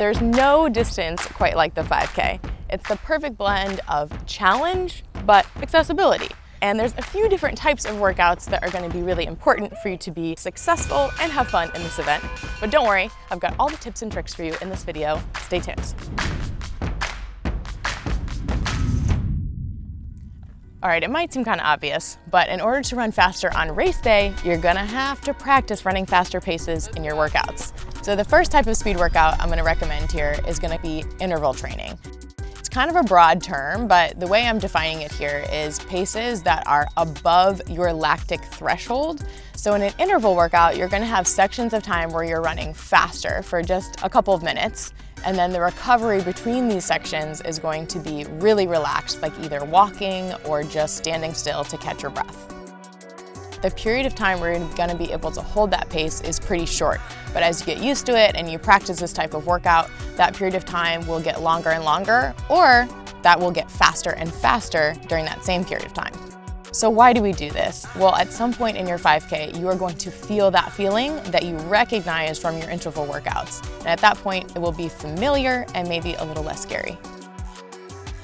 There's no distance quite like the 5K. It's the perfect blend of challenge, but accessibility. And there's a few different types of workouts that are going to be really important for you to be successful and have fun in this event. But don't worry, I've got all the tips and tricks for you in this video. Stay tuned. All right, it might seem kind of obvious, but in order to run faster on race day, you're gonna have to practice running faster paces in your workouts. So the first type of speed workout I'm gonna recommend here is gonna be interval training. It's kind of a broad term, but the way I'm defining it here is paces that are above your lactic threshold. So in an interval workout, you're gonna have sections of time where you're running faster for just a couple of minutes, and then the recovery between these sections is going to be really relaxed, like either walking or just standing still to catch your breath. The period of time where you're gonna be able to hold that pace is pretty short, but as you get used to it and you practice this type of workout, that period of time will get longer and longer, or that will get faster and faster during that same period of time. So why do we do this? Well, at some point in your 5K, you are going to feel that feeling that you recognize from your interval workouts. And at that point, it will be familiar and maybe a little less scary.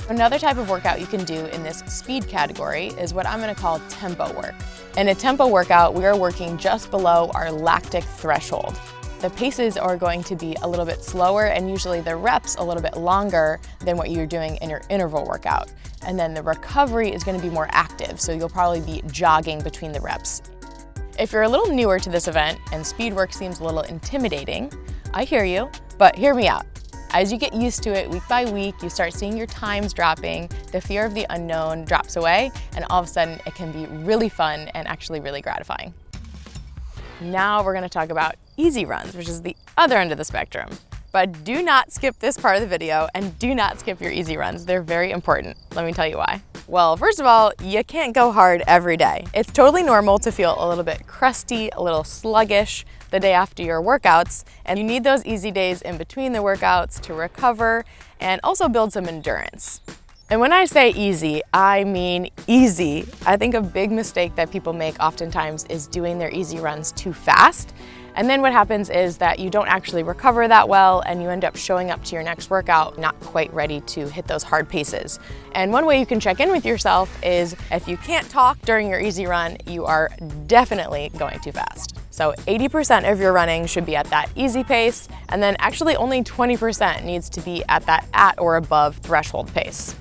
Another type of workout you can do in this speed category is what I'm gonna call tempo work. In a tempo workout, we are working just below our lactic threshold. The paces are going to be a little bit slower and usually the reps a little bit longer than what you're doing in your interval workout. And then the recovery is going to be more active, so you'll probably be jogging between the reps. If you're a little newer to this event and speed work seems a little intimidating, I hear you, but hear me out. As you get used to it week by week, you start seeing your times dropping, the fear of the unknown drops away, and all of a sudden it can be really fun and actually really gratifying. Now we're going to talk about easy runs, which is the other end of the spectrum. But do not skip this part of the video and do not skip your easy runs. They're very important. Let me tell you why. Well, first of all, you can't go hard every day. It's totally normal to feel a little bit crusty, a little sluggish the day after your workouts, and you need those easy days in between the workouts to recover and also build some endurance. And when I say easy, I mean easy. I think a big mistake that people make oftentimes is doing their easy runs too fast. And then what happens is that you don't actually recover that well and you end up showing up to your next workout not quite ready to hit those hard paces. And one way you can check in with yourself is if you can't talk during your easy run, you are definitely going too fast. So 80% of your running should be at that easy pace, and then actually only 20% needs to be at that at or above threshold pace.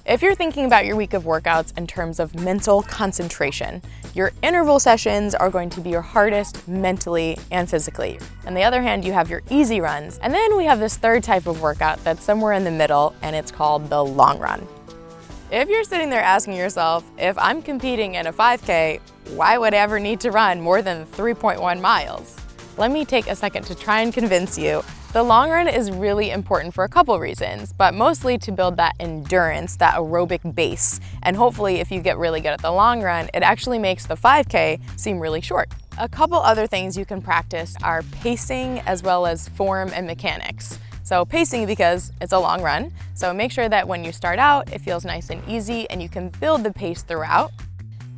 If you're thinking about your week of workouts in terms of mental concentration, your interval sessions are going to be your hardest mentally and physically. On the other hand, you have your easy runs. And then we have this third type of workout that's somewhere in the middle, and it's called the long run. If you're sitting there asking yourself, if I'm competing in a 5K, why would I ever need to run more than 3.1 miles? Let me take a second to try and convince you. The long run is really important for a couple reasons, but mostly to build that endurance, that aerobic base. And hopefully if you get really good at the long run, it actually makes the 5K seem really short. A couple other things you can practice are pacing as well as form and mechanics. So pacing because it's a long run, so make sure that when you start out, it feels nice and easy and you can build the pace throughout.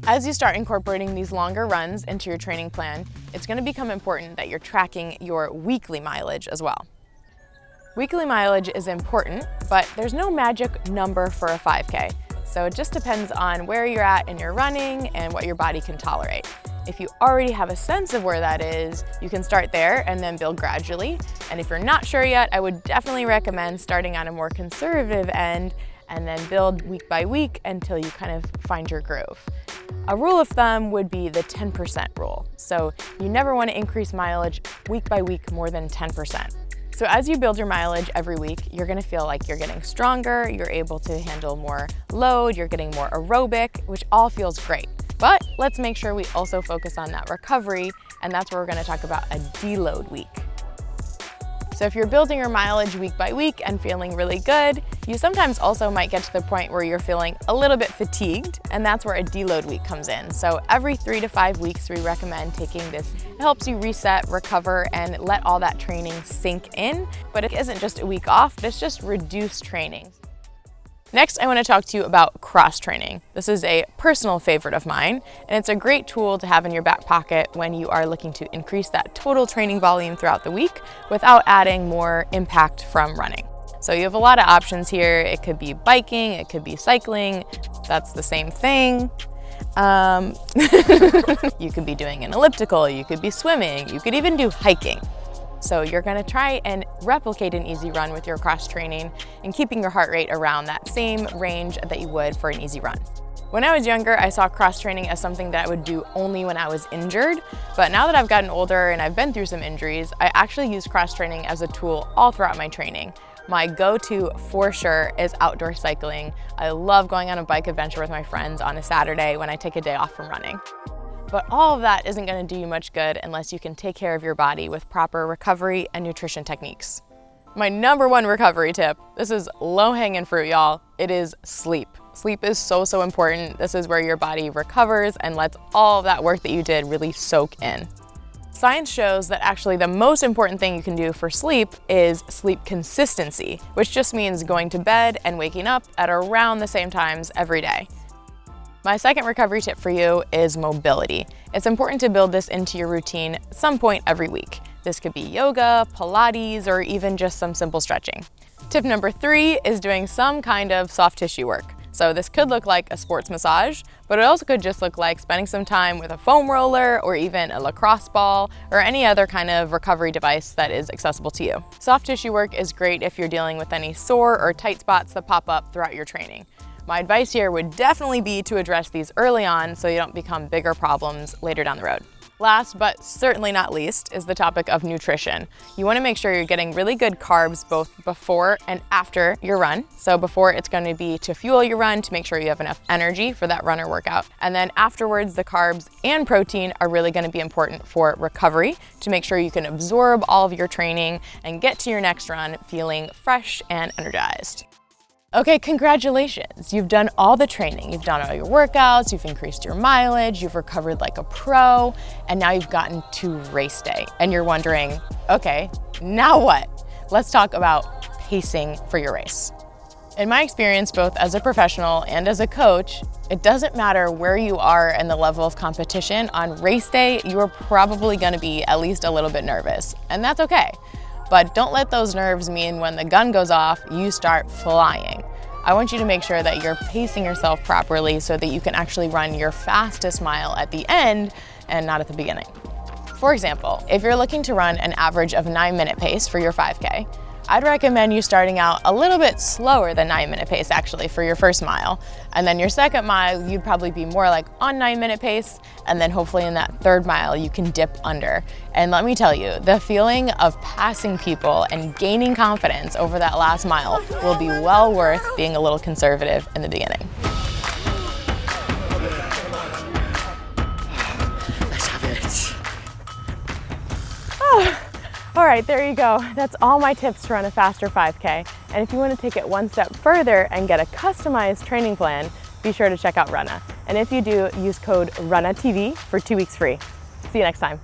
As you start incorporating these longer runs into your training plan, it's going to become important that you're tracking your weekly mileage as well. Weekly mileage is important, but there's no magic number for a 5K. So it just depends on where you're at in your running and what your body can tolerate. If you already have a sense of where that is, you can start there and then build gradually. And if you're not sure yet, I would definitely recommend starting on a more conservative end and then build week by week until you kind of find your groove. A rule of thumb would be the 10% rule. So you never want to increase mileage week by week more than 10%. So as you build your mileage every week, you're going to feel like you're getting stronger, you're able to handle more load, you're getting more aerobic, which all feels great. But let's make sure we also focus on that recovery, and that's where we're going to talk about a deload week. So if you're building your mileage week by week and feeling really good, you sometimes also might get to the point where you're feeling a little bit fatigued, and that's where a deload week comes in. So every 3 to 5 weeks, we recommend taking this. It helps you reset, recover, and let all that training sink in. But it isn't just a week off, it's just reduced training. Next, I want to talk to you about cross training. This is a personal favorite of mine, and it's a great tool to have in your back pocket when you are looking to increase that total training volume throughout the week without adding more impact from running. So you have a lot of options here. It could be biking, it could be cycling. That's the same thing. You could be doing an elliptical, you could be swimming, you could even do hiking. So you're gonna try and replicate an easy run with your cross training and keeping your heart rate around that same range that you would for an easy run. When I was younger, I saw cross training as something that I would do only when I was injured, but now that I've gotten older and I've been through some injuries, I actually use cross training as a tool all throughout my training. My go-to for sure is outdoor cycling. I love going on a bike adventure with my friends on a Saturday when I take a day off from running. But all of that isn't going to do you much good unless you can take care of your body with proper recovery and nutrition techniques. My #1 recovery tip, this is low-hanging fruit, y'all, it is sleep. Sleep is so important. This is where your body recovers and lets all of that work that you did really soak in. Science shows that actually the most important thing you can do for sleep is sleep consistency, which just means going to bed and waking up at around the same times every day. My second recovery tip for you is mobility. It's important to build this into your routine at some point every week. This could be yoga, Pilates, or even just some simple stretching. Tip #3 is doing some kind of soft tissue work. So this could look like a sports massage, but it also could just look like spending some time with a foam roller or even a lacrosse ball or any other kind of recovery device that is accessible to you. Soft tissue work is great if you're dealing with any sore or tight spots that pop up throughout your training. My advice here would definitely be to address these early on so you don't become bigger problems later down the road. Last, but certainly not least, is the topic of nutrition. You want to make sure you're getting really good carbs both before and after your run. So before, it's going to be to fuel your run, to make sure you have enough energy for that runner workout. And then afterwards, the carbs and protein are really going to be important for recovery, to make sure you can absorb all of your training and get to your next run feeling fresh and energized. Okay, congratulations. You've done all the training. You've done all your workouts, you've increased your mileage, you've recovered like a pro, and now you've gotten to race day. And you're wondering, okay, now what? Let's talk about pacing for your race. In my experience, both as a professional and as a coach, it doesn't matter where you are in the level of competition. On race day, you are probably gonna be at least a little bit nervous, and that's okay. But don't let those nerves mean when the gun goes off, you start flying. I want you to make sure that you're pacing yourself properly so that you can actually run your fastest mile at the end and not at the beginning. For example, if you're looking to run an average of 9-minute pace for your 5K, I'd recommend you starting out a little bit slower than 9-minute pace actually for your first mile. And then your second mile, you'd probably be more like on 9-minute pace. And then hopefully in that third mile, you can dip under. And let me tell you, the feeling of passing people and gaining confidence over that last mile will be well worth being a little conservative in the beginning. Let's have it. Oh. All right, there you go. That's all my tips to run a faster 5K. And if you want to take it one step further and get a customized training plan, be sure to check out Runna. And if you do, use code RUNNATV for 2 weeks free. See you next time.